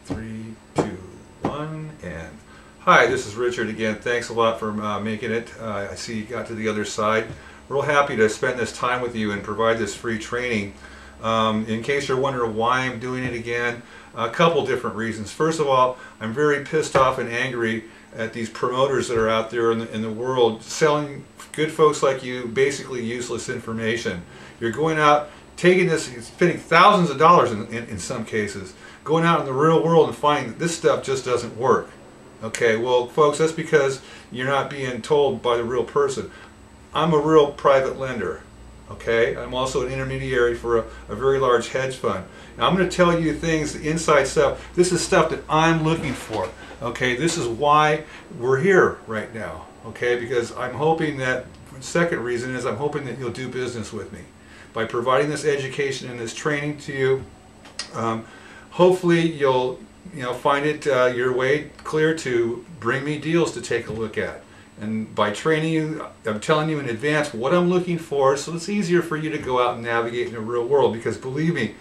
3, 2, 1, and hi, this is Richard again. Thanks a lot for making it. I see you got to the other side. Real happy to spend this time with you and provide this free training. In case you're wondering why I'm doing it again, a couple different reasons. First of all, I'm very pissed off and angry at these promoters that are out there in the world selling good folks like you basically useless information. You're going out, taking this, spending thousands of dollars in some cases, going out in the real world and finding that this stuff just doesn't work. Okay, well folks, that's because you're not being told by the real person. I'm a real private lender. Okay, I'm also an intermediary for a very large hedge fund. Now I'm going to tell you things, the inside stuff. This is stuff that I'm looking for. Okay, this is why we're here right now. Okay, because I'm hoping that, the second reason is I'm hoping that you'll do business with me. By providing this education and this training to you, hopefully you'll find it your way clear to bring me deals to take a look at. And by training you, I'm telling you in advance what I'm looking for, so it's easier for you to go out and navigate in the real world. Because believe me,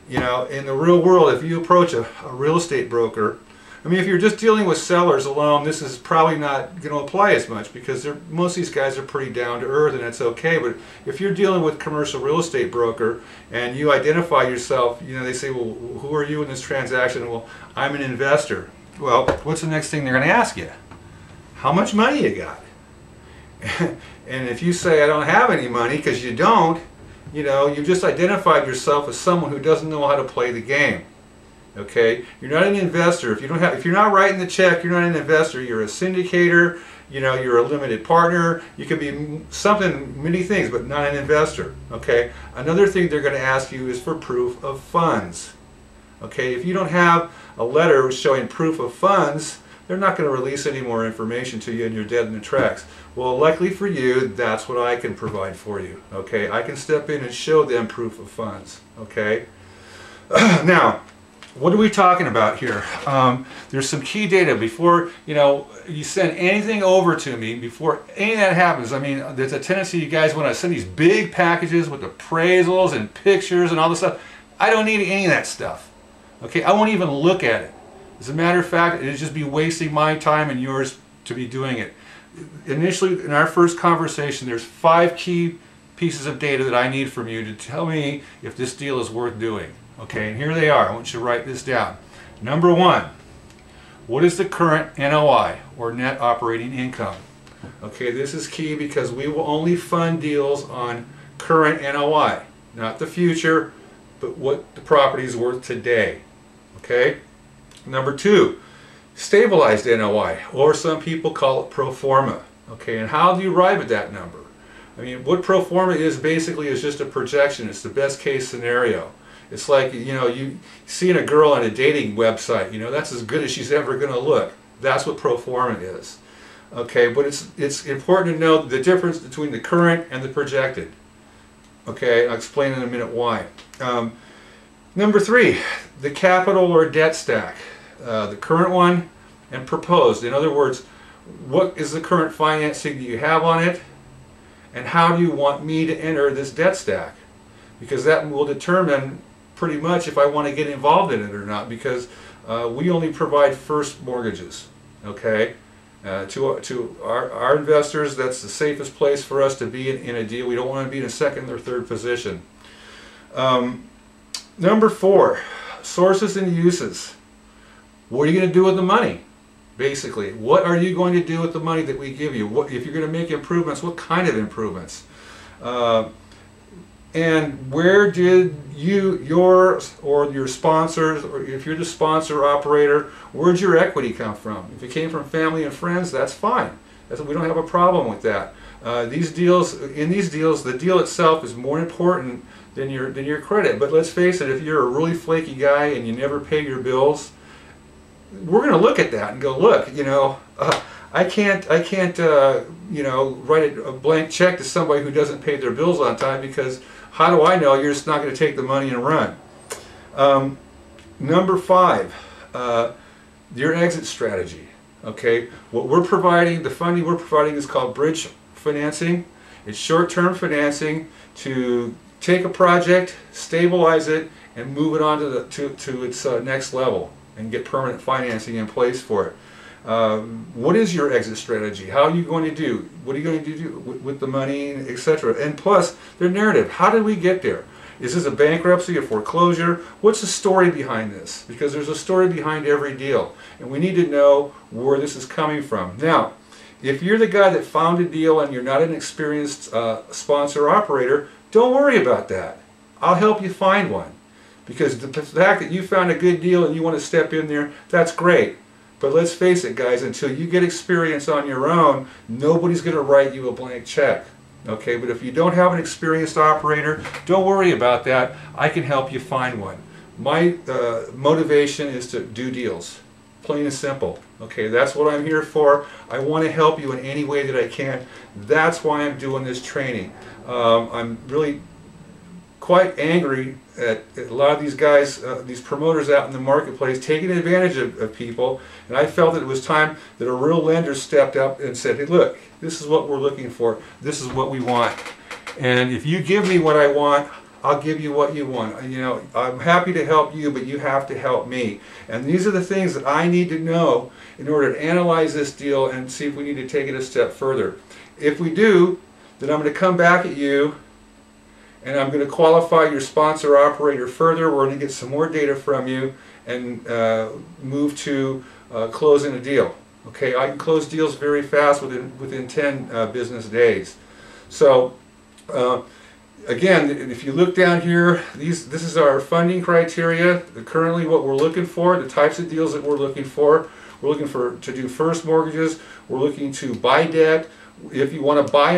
in the real world, if you approach a real estate broker, I mean, if you're just dealing with sellers alone, this is probably not going to apply as much, because most of these guys are pretty down to earth, and it's okay. But if you're dealing with a commercial real estate broker and you identify yourself, they say, well, who are you in this transaction? Well, I'm an investor. Well, what's the next thing they're going to ask you? How much money you got? And if you say, I don't have any money, because you don't, you've just identified yourself as someone who doesn't know how to play the game. Okay, you're not an investor. If you're not writing the check, you're not an investor. You're a syndicator. You're a limited partner. You could be many things, but not an investor. Okay. Another thing they're going to ask you is for proof of funds. Okay. If you don't have a letter showing proof of funds, they're not going to release any more information to you, and you're dead in the tracks. Well, luckily for you, that's what I can provide for you. Okay. I can step in and show them proof of funds. Okay. Now, what are we talking about here? There's some key data. Before you send anything over to me, before any of that happens, I mean, there's a tendency you guys want to send these big packages with appraisals and pictures and all this stuff. I don't need any of that stuff. Okay, I won't even look at it. As a matter of fact, it'd just be wasting my time and yours to be doing it. Initially, in our first conversation, there's 5 key pieces of data that I need from you to tell me if this deal is worth doing. Okay, and here they are. I want you to write this down. Number 1, what is the current NOI, or net operating income? Okay, this is key because we will only fund deals on current NOI, not the future, but what the property is worth today. Okay? Number 2, stabilized NOI, or some people call it pro forma. Okay, and how do you arrive at that number? I mean, what pro forma is basically is just a projection. It's the best case scenario. It's like, you seeing a girl on a dating website, that's as good as she's ever going to look. That's what pro forma is. Okay, but it's important to know the difference between the current and the projected. Okay, I'll explain in a minute why. Number 3, the capital or debt stack. The current one and proposed. In other words, what is the current financing that you have on it, and how do you want me to enter this debt stack? Because that will determine pretty much if I want to get involved in it or not, because we only provide first mortgages. Okay, to our investors, that's the safest place for us to be in a deal. We don't want to be in a second or third position. Number 4, sources and uses. What are you going to do with the money? Basically, what are you going to do with the money that we give you? What, if you're going to make improvements, what kind of improvements? And where did your sponsors, or if you're the sponsor operator, where'd your equity come from? If it came from family and friends, that's fine. We don't have a problem with that. In these deals, the deal itself is more important than your credit. But let's face it, if you're a really flaky guy and you never pay your bills, we're going to look at that and go, look, I can't write a blank check to somebody who doesn't pay their bills on time, because how do I know you're just not going to take the money and run? Number 5, your exit strategy. Okay, what we're providing, the funding we're providing is called bridge financing. It's short-term financing to take a project, stabilize it, and move it on to its next level. and get permanent financing in place for it. What is your exit strategy? How are you going to do? What are you going to do with the money, etc.? And plus, their narrative. How did we get there? Is this a bankruptcy, a foreclosure? What's the story behind this? Because there's a story behind every deal, and we need to know where this is coming from. Now, if you're the guy that found a deal and you're not an experienced sponsor operator, don't worry about that. I'll help you find one. Because the fact that you found a good deal and you want to step in there, that's great. But let's face it, guys, until you get experience on your own, nobody's going to write you a blank check. Okay, but if you don't have an experienced operator, don't worry about that. I can help you find one. My motivation is to do deals. Plain and simple. Okay, that's what I'm here for. I want to help you in any way that I can. That's why I'm doing this training. I'm really quite angry at a lot of these guys, these promoters out in the marketplace taking advantage of people, and I felt that it was time that a real lender stepped up and said, hey, look, this is what we're looking for, this is what we want, and if you give me what I want, I'll give you what you want. You know, I'm happy to help you, but you have to help me, and these are the things that I need to know in order to analyze this deal and see if we need to take it a step further. If we do, then I'm going to come back at you and I'm going to qualify your sponsor operator further. We're going to get some more data from you and move to closing a deal. Okay, I can close deals very fast within 10 business days. So again, if you look down here, this is our funding criteria. Currently what we're looking for, the types of deals that we're looking for. We're looking to do first mortgages. We're looking to buy debt. If you want to buy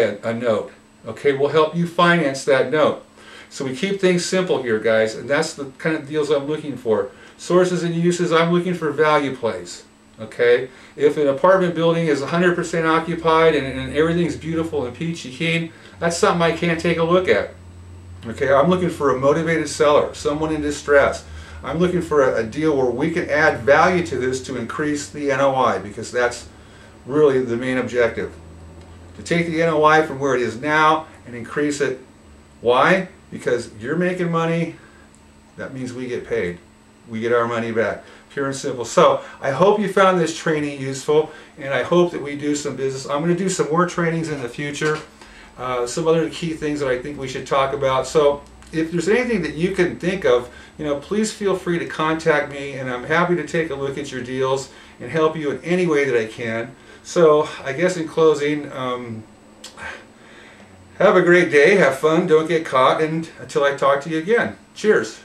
a note, okay, we'll help you finance that note. So we keep things simple here, guys, and that's the kind of deals I'm looking for. Sources and uses, I'm looking for value plays. Okay, if an apartment building is 100% occupied and everything's beautiful and peachy keen, that's something I can't take a look at. Okay, I'm looking for a motivated seller, someone in distress. I'm looking for a deal where we can add value to this to increase the NOI, because that's really the main objective. To take the NOI from where it is now and increase it. Why? Because you're making money, that means we get paid. We get our money back. Pure and simple. So I hope you found this training useful, and I hope that we do some business. I'm going to do some more trainings in the future. Some other key things that I think we should talk about. So if there's anything that you can think of, you know, please feel free to contact me, and I'm happy to take a look at your deals and help you in any way that I can. So I guess in closing, have a great day, have fun, don't get caught, and until I talk to you again, cheers.